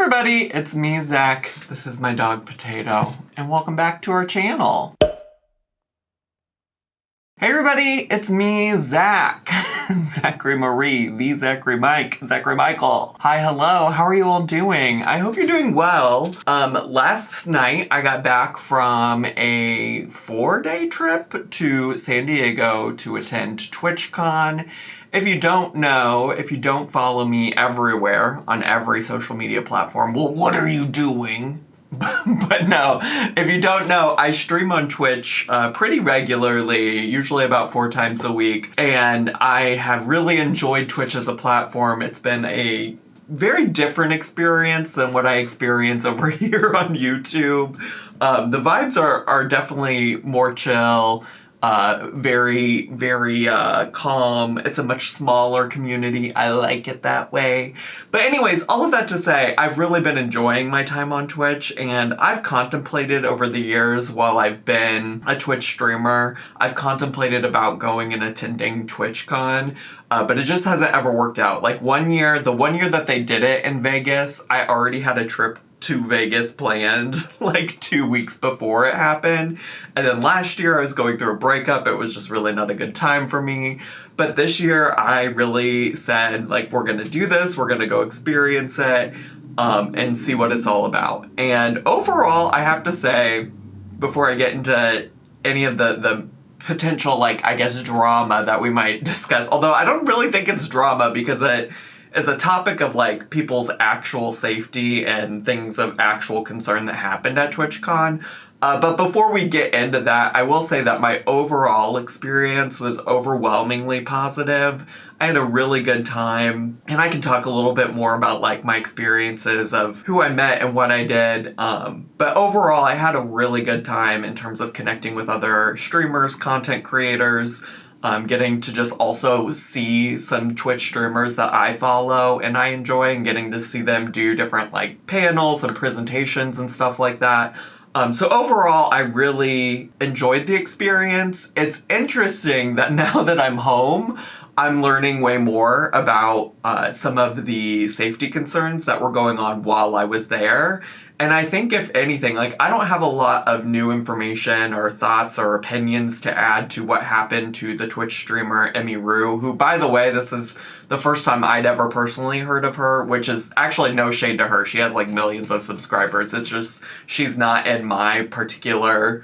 everybody, it's me, Zach. This is my dog, Potato, and welcome back to our channel. Hey everybody, it's me, Zach. Zachary Marie, the Zachary Mike, Zachary Michael. Hi, hello, how are you all doing? I hope you're doing well. Last night I got back from a 4-day trip to San Diego to attend TwitchCon. If you don't know, if you don't follow me everywhere on every social media platform, well, what are you doing? But no, if you don't know, I stream on Twitch pretty regularly, usually about 4 times a week, and I have really enjoyed Twitch as a platform. It's been a very different experience than what I experience over here on YouTube. The vibes are definitely more chill. Very calm. It's a much smaller community. I like it that way. But anyways, all of that to say, I've really been enjoying my time on Twitch, and I've contemplated over the years while I've been a Twitch streamer, I've contemplated about going and attending TwitchCon, but it just hasn't ever worked out. Like the one year that they did it in Vegas, I already had a trip to Vegas planned like 2 weeks before it happened. And then last year I was going through a breakup. It was just really not a good time for me. But this year I really said, like, we're gonna do this, we're gonna go experience it, and see what it's all about. And overall, I have to say, before I get into any of the potential, like, I guess, drama that we might discuss, although I don't really think it's drama because it is a topic of like people's actual safety and things of actual concern that happened at TwitchCon. But before we get into that, I will say that my overall experience was overwhelmingly positive. I had a really good time, and I can talk a little bit more about like my experiences of who I met and what I did. But overall, I had a really good time in terms of connecting with other streamers, content creators, getting to just also see some Twitch streamers that I follow and I enjoy, and getting to see them do different like panels and presentations and stuff like that. So overall, I really enjoyed the experience. It's interesting that now that I'm home, I'm learning way more about some of the safety concerns that were going on while I was there. And I think if anything, like, I don't have a lot of new information or thoughts or opinions to add to what happened to the Twitch streamer Emirou, who, by the way, this is the first time I'd ever personally heard of her, which is actually no shade to her. She has like millions of subscribers. It's just she's not in my particular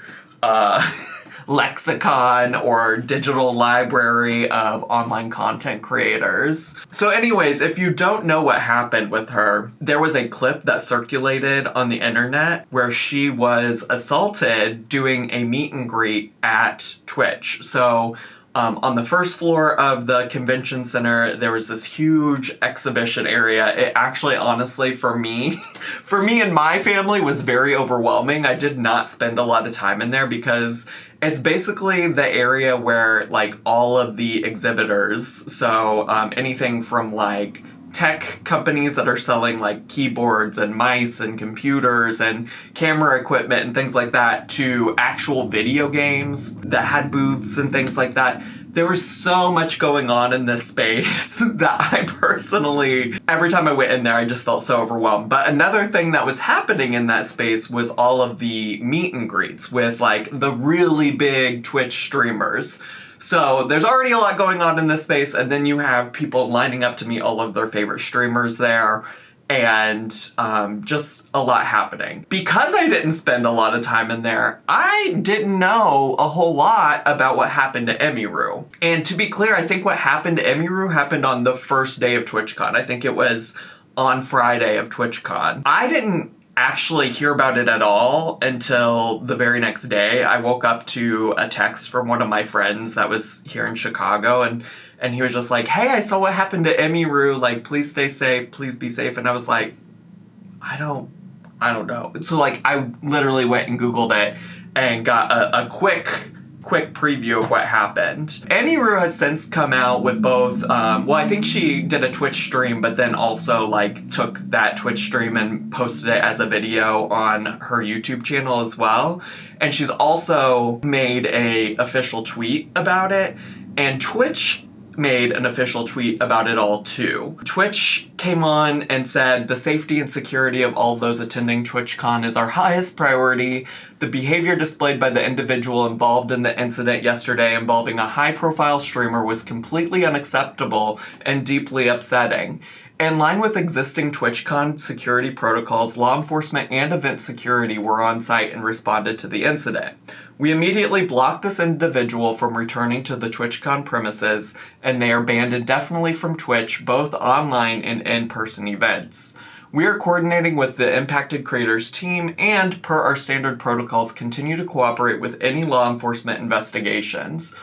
lexicon or digital library of online content creators. So anyways, if you don't know what happened with her, there was a clip that circulated on the internet where she was assaulted doing a meet and greet at Twitch. So on the first floor of the convention center, there was this huge exhibition area. It actually, honestly, for me and my family, was very overwhelming. I did not spend a lot of time in there because it's basically the area where like all of the exhibitors, so anything from like tech companies that are selling like keyboards and mice and computers and camera equipment and things like that, to actual video games that had booths and things like that. There was so much going on in this space that I personally, every time I went in there, I just felt so overwhelmed. But another thing that was happening in that space was all of the meet and greets with like the really big Twitch streamers. So there's already a lot going on in this space, and then you have people lining up to meet all of their favorite streamers there, and just a lot happening. Because I didn't spend a lot of time in there, I didn't know a whole lot about what happened to Emirou. And to be clear, I think what happened to Emirou happened on the first day of TwitchCon. I think it was on Friday of TwitchCon. I didn't actually hear about it at all until the very next day. I woke up to a text from one of my friends that was here in Chicago, and he was just like, "Hey, I saw what happened to Emirou, like, please stay safe, please be safe." And I was like, I don't know. So like I literally went and Googled it and got a quick preview of what happened. Emirou has since come out with both, well, I think she did a Twitch stream, but then also like took that Twitch stream and posted it as a video on her YouTube channel as well. And she's also made a official tweet about it. And Twitch made an official tweet about it all too. Twitch came on and said the safety and security of all those attending TwitchCon is our highest priority. The behavior displayed by the individual involved in the incident yesterday involving a high-profile streamer was completely unacceptable and deeply upsetting. In line with existing TwitchCon security protocols, law enforcement and event security were on site and responded to the incident. We immediately blocked this individual from returning to the TwitchCon premises, and they are banned indefinitely from Twitch, both online and in-person events. We are coordinating with the impacted creators team and, per our standard protocols, continue to cooperate with any law enforcement investigations.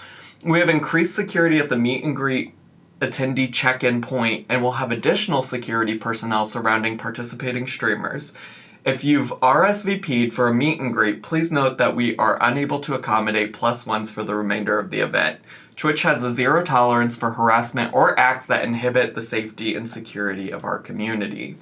We have increased security at the meet and greet attendee check-in point and will have additional security personnel surrounding participating streamers. If you've RSVP'd for a meet and greet, please note that we are unable to accommodate +1s for the remainder of the event. Twitch has a zero tolerance for harassment or acts that inhibit the safety and security of our community.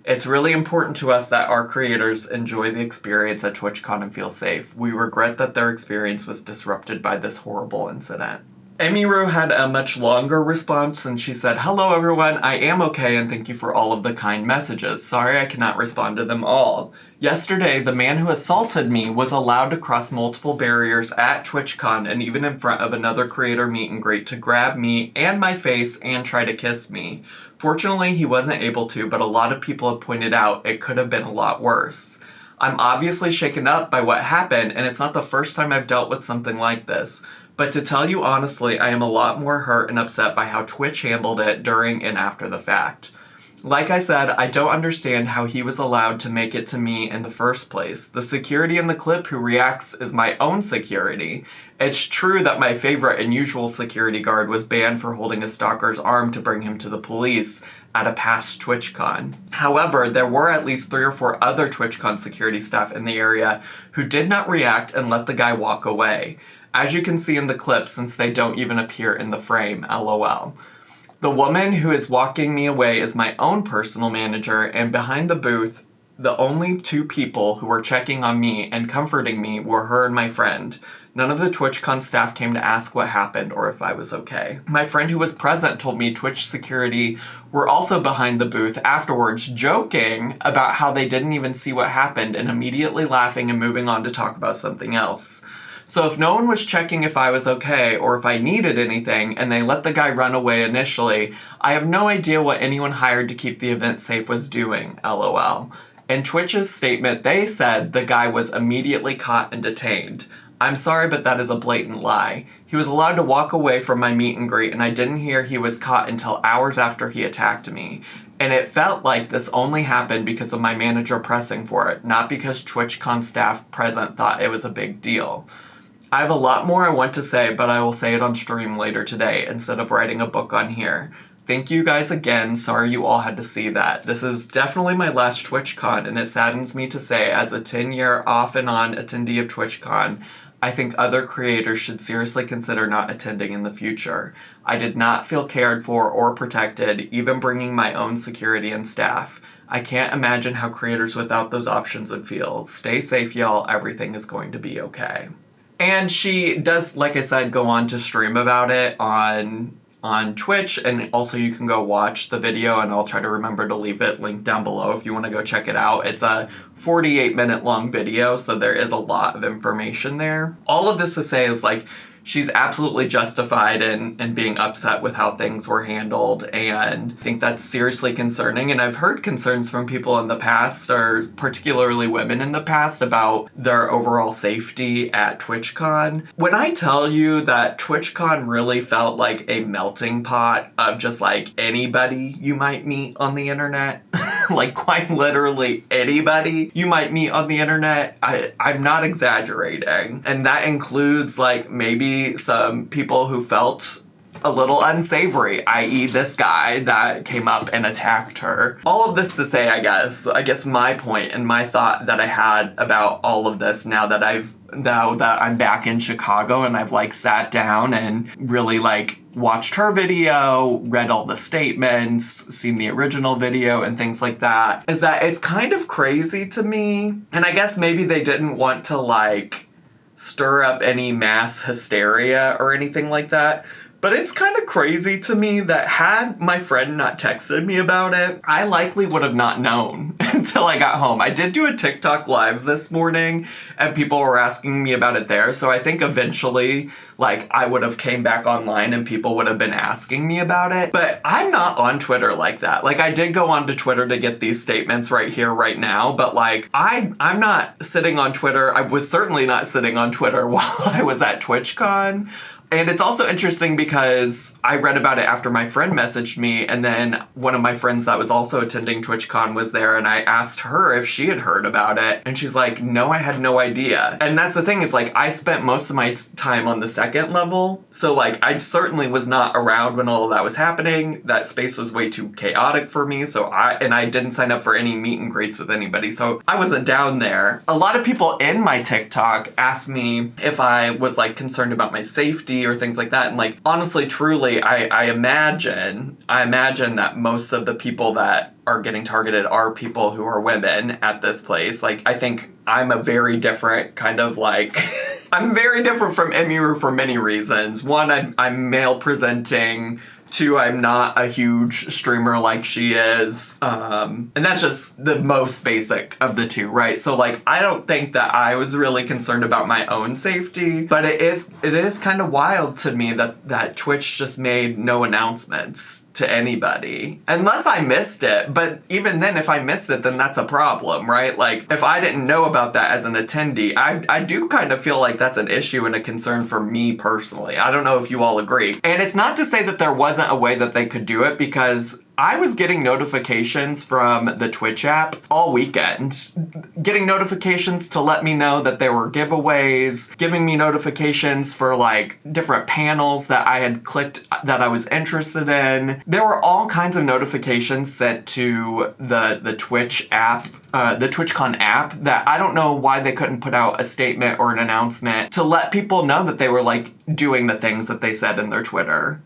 It's really important to us that our creators enjoy the experience at TwitchCon and feel safe. We regret that their experience was disrupted by this horrible incident. Emirou had a much longer response, and she said, "Hello everyone, I am okay and thank you for all of the kind messages. Sorry I cannot respond to them all. Yesterday, the man who assaulted me was allowed to cross multiple barriers at TwitchCon and even in front of another creator meet and greet to grab me and my face and try to kiss me. Fortunately, he wasn't able to, but a lot of people have pointed out it could have been a lot worse. I'm obviously shaken up by what happened, and it's not the first time I've dealt with something like this. But to tell you honestly, I am a lot more hurt and upset by how Twitch handled it during and after the fact. Like I said, I don't understand how he was allowed to make it to me in the first place. The security in the clip who reacts is my own security. It's true that my favorite and usual security guard was banned for holding a stalker's arm to bring him to the police at a past TwitchCon. However, there were at least 3 or 4 other TwitchCon security staff in the area who did not react and let the guy walk away. As you can see in the clip, since they don't even appear in the frame, LOL. The woman who is walking me away is my own personal manager, and behind the booth, the only 2 people who were checking on me and comforting me were her and my friend. None of the TwitchCon staff came to ask what happened or if I was okay. My friend who was present told me Twitch security were also behind the booth afterwards, joking about how they didn't even see what happened and immediately laughing and moving on to talk about something else. So if no one was checking if I was okay or if I needed anything and they let the guy run away initially, I have no idea what anyone hired to keep the event safe was doing, LOL. In Twitch's statement, they said the guy was immediately caught and detained. I'm sorry, but that is a blatant lie. He was allowed to walk away from my meet and greet, and I didn't hear he was caught until hours after he attacked me. And it felt like this only happened because of my manager pressing for it, not because TwitchCon staff present thought it was a big deal. I have a lot more I want to say, but I will say it on stream later today instead of writing a book on here. Thank you guys again. Sorry you all had to see that. This is definitely my last TwitchCon, and it saddens me to say, as a 10-year off and on attendee of TwitchCon, I think other creators should seriously consider not attending in the future. I did not feel cared for or protected, even bringing my own security and staff. I can't imagine how creators without those options would feel. Stay safe, y'all. Everything is going to be okay. And she does, like I said, go on to stream about it on Twitch, and also you can go watch the video, and I'll try to remember to leave it linked down below if you want to go check it out. It's a 48-minute long video, so there is a lot of information there. All of this to say is, like, she's absolutely justified in being upset with how things were handled, and I think that's seriously concerning. And I've heard concerns from people in the past, or particularly women in the past, about their overall safety at TwitchCon. When I tell you that TwitchCon really felt like a melting pot of just like anybody you might meet on the internet, like quite literally anybody you might meet on the internet, I'm not exaggerating. And that includes like maybe some people who felt a little unsavory, i.e. this guy that came up and attacked her. All of this to say, I guess my point and my thought that I had about all of this now that I'm back in Chicago and I've like sat down and really like watched her video, read all the statements, seen the original video and things like that, is that it's kind of crazy to me. And I guess maybe they didn't want to like stir up any mass hysteria or anything like that. But it's kind of crazy to me that had my friend not texted me about it, I likely would have not known until I got home. I did do a TikTok live this morning and people were asking me about it there. So I think eventually, like, I would have came back online and people would have been asking me about it. But I'm not on Twitter like that. Like, I did go onto Twitter to get these statements right here, right now. But like, I'm not sitting on Twitter. I was certainly not sitting on Twitter while I was at TwitchCon. And it's also interesting because I read about it after my friend messaged me, and then one of my friends that was also attending TwitchCon was there, and I asked her if she had heard about it, and she's like, no, I had no idea. And that's the thing is, like, I spent most of my time on the second level, so like, I certainly was not around when all of that was happening. That space was way too chaotic for me, so I didn't sign up for any meet and greets with anybody, so I wasn't down there. A lot of people in my TikTok asked me if I was like concerned about my safety or things like that. And like, honestly, truly, I imagine that most of the people that are getting targeted are people who are women at this place. Like, I think I'm a very different kind of like, I'm very different from Emirou for many reasons. One, I'm male presenting. Two, I'm not a huge streamer like she is. And that's just the most basic of the two, right? So like, I don't think that I was really concerned about my own safety, but it is kind of wild to me that Twitch just made no announcements to anybody. Unless I missed it. But even then, if I missed it, then that's a problem, right? Like, if I didn't know about that as an attendee, I do kind of feel like that's an issue and a concern for me personally. I don't know if you all agree. And it's not to say that there wasn't a way that they could do it, because I was getting notifications from the Twitch app all weekend, getting notifications to let me know that there were giveaways, giving me notifications for like different panels that I had clicked that I was interested in. There were all kinds of notifications sent to the Twitch app, the TwitchCon app, that I don't know why they couldn't put out a statement or an announcement to let people know that they were like doing the things that they said in their Twitter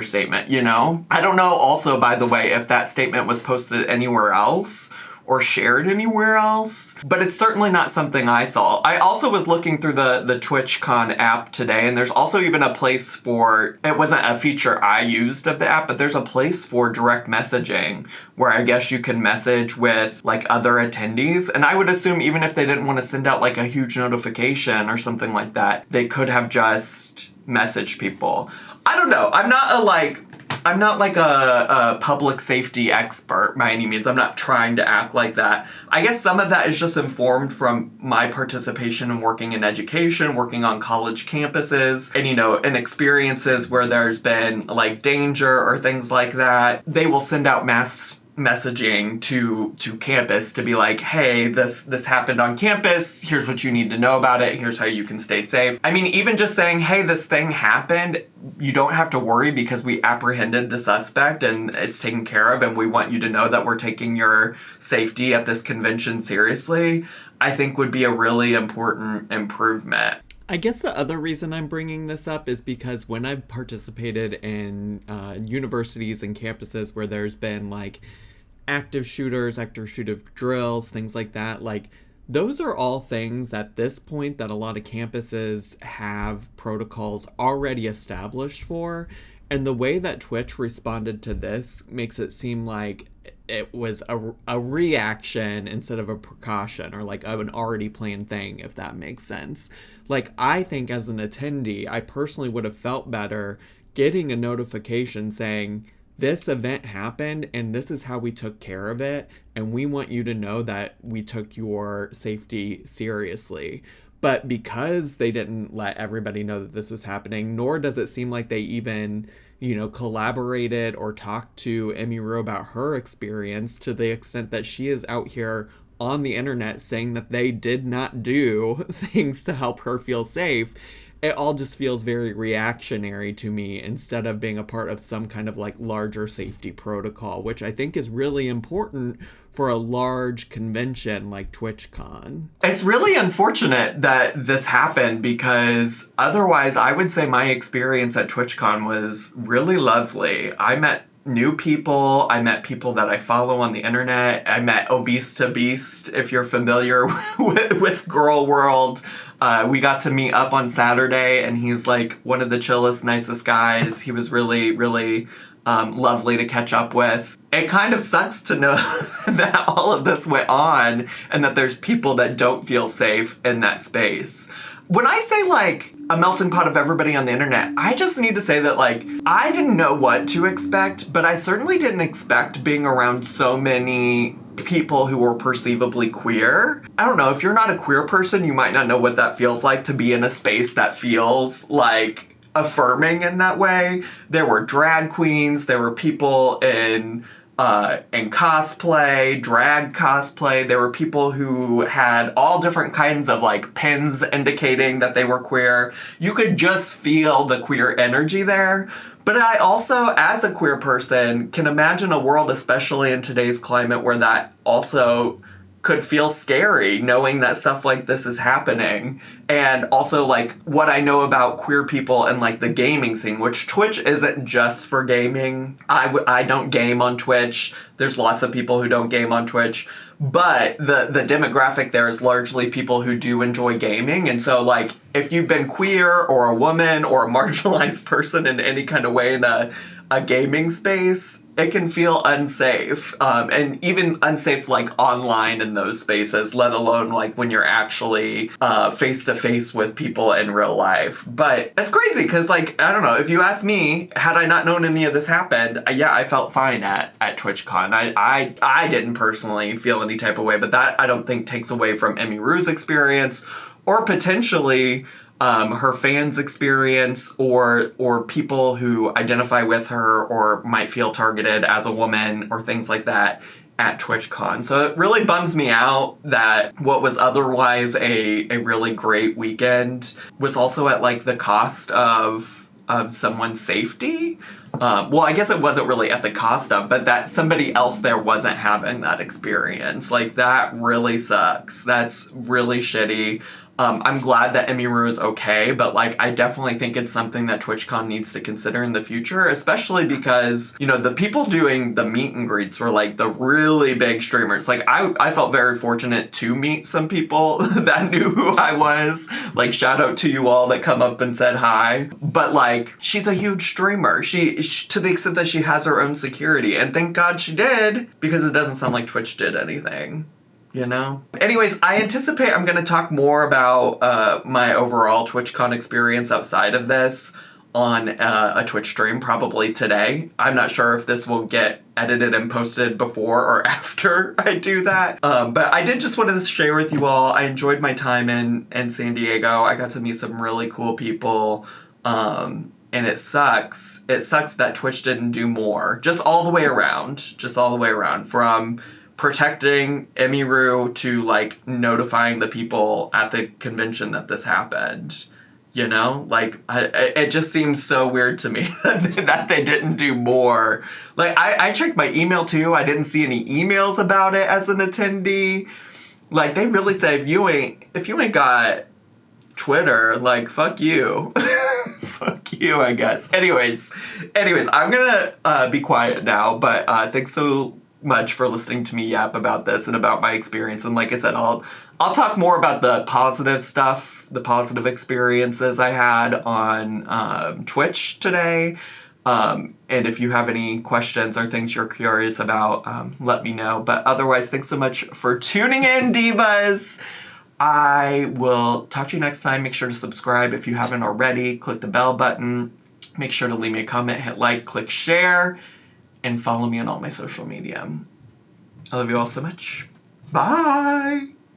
statement, you know? I don't know also, by the way, if that statement was posted anywhere else or shared anywhere else, but it's certainly not something I saw. I also was looking through the TwitchCon app today, and there's also even a place for, it wasn't a feature I used of the app, but there's a place for direct messaging where I guess you can message with like other attendees. And I would assume even if they didn't want to send out like a huge notification or something like that, they could have just messaged people. I don't know. I'm not like a public safety expert by any means. I'm not trying to act like that. I guess some of that is just informed from my participation in working in education, working on college campuses, and, you know, in experiences where there's been like danger or things like that. They will send out mass messaging to campus to be like, hey, this happened on campus, here's what you need to know about it, here's how you can stay safe. I mean, even just saying, hey, this thing happened, you don't have to worry because we apprehended the suspect and it's taken care of, and we want you to know that we're taking your safety at this convention seriously, I think would be a really important improvement. I guess the other reason I'm bringing this up is because when I've participated in universities and campuses where there's been like active shooter drills, things like that, like those are all things at this point that a lot of campuses have protocols already established for. And the way that Twitch responded to this makes it seem like it was a reaction instead of a precaution, or like an already planned thing, if that makes sense. Like, I think as an attendee, I personally would have felt better getting a notification saying, this event happened and this is how we took care of it, and we want you to know that we took your safety seriously. But because they didn't let everybody know that this was happening, nor does it seem like they even, you know, collaborated or talked to Emirou about her experience, to the extent that she is out here on the internet saying that they did not do things to help her feel safe. It all just feels very reactionary to me instead of being a part of some kind of like larger safety protocol, which I think is really important for a large convention like TwitchCon. It's really unfortunate that this happened, because otherwise I would say my experience at TwitchCon was really lovely. I met new people. I met people that I follow on the internet. I met Obese to Beast, if you're familiar with Girl World. We got to meet up on Saturday, and he's like one of the chillest, nicest guys. He was really, really lovely to catch up with. It kind of sucks to know that all of this went on and that there's people that don't feel safe in that space. When I say like a melting pot of everybody on the internet, I just need to say that like I didn't know what to expect, but I certainly didn't expect being around so many people who were perceivably queer. I don't know, if you're not a queer person, you might not know what that feels like to be in a space that feels like affirming in that way. There were drag queens, there were people in cosplay, drag cosplay. There were people who had all different kinds of like pins indicating that they were queer. You could just feel the queer energy there. But I also, as a queer person, can imagine a world, especially in today's climate, where that also could feel scary, knowing that stuff like this is happening. And also like what I know about queer people and like the gaming scene, which Twitch isn't just for gaming. I don't game on Twitch. There's lots of people who don't game on Twitch. But the demographic there is largely people who do enjoy gaming. And so like if you've been queer or a woman or a marginalized person in any kind of way in a gaming space, it can feel unsafe, and even unsafe like online in those spaces, let alone like when you're actually face to face with people in real life. But it's crazy because like, I don't know, if you ask me, had I not known any of this happened, yeah, I felt fine at TwitchCon. I didn't personally feel any type of way, but that I don't think takes away from Emiru's experience or potentially her fans' experience or people who identify with her or might feel targeted as a woman or things like that at TwitchCon. So it really bums me out that what was otherwise a really great weekend was also at like the cost of someone's safety. Well, I guess it wasn't really at the cost of, but that somebody else there wasn't having that experience. Like that really sucks. That's really shitty. I'm glad that Emirou is okay, but like I definitely think it's something that TwitchCon needs to consider in the future, especially because, you know, the people doing the meet and greets were like the really big streamers. Like I felt very fortunate to meet some people that knew who I was. Like shout out to you all that come up and said hi. But like she's a huge streamer. She to the extent that she has her own security, and thank God she did, because it doesn't sound like Twitch did anything. You know? Anyways, I anticipate I'm going to talk more about my overall TwitchCon experience outside of this on a Twitch stream probably today. I'm not sure if this will get edited and posted before or after I do that. But I did just want to share with you all, I enjoyed my time in San Diego. I got to meet some really cool people. And it sucks. It sucks that Twitch didn't do more. Just all the way around. From protecting Emirou to like notifying the people at the convention that this happened. You know, like it just seems so weird to me that they didn't do more. Like I checked my email too. I didn't see any emails about it as an attendee. Like they really say if you ain't got Twitter, like fuck you. Fuck you, I guess. Anyways, I'm gonna be quiet now, but thanks so much for listening to me yap about this and about my experience. And like I said, I'll talk more about the positive stuff, the positive experiences I had on Twitch today. And if you have any questions or things you're curious about, let me know. But otherwise, thanks so much for tuning in, divas. I will talk to you next time. Make sure to subscribe if you haven't already. Click the bell button. Make sure to leave me a comment, hit like, click share, and follow me on all my social media. I love you all so much. Bye!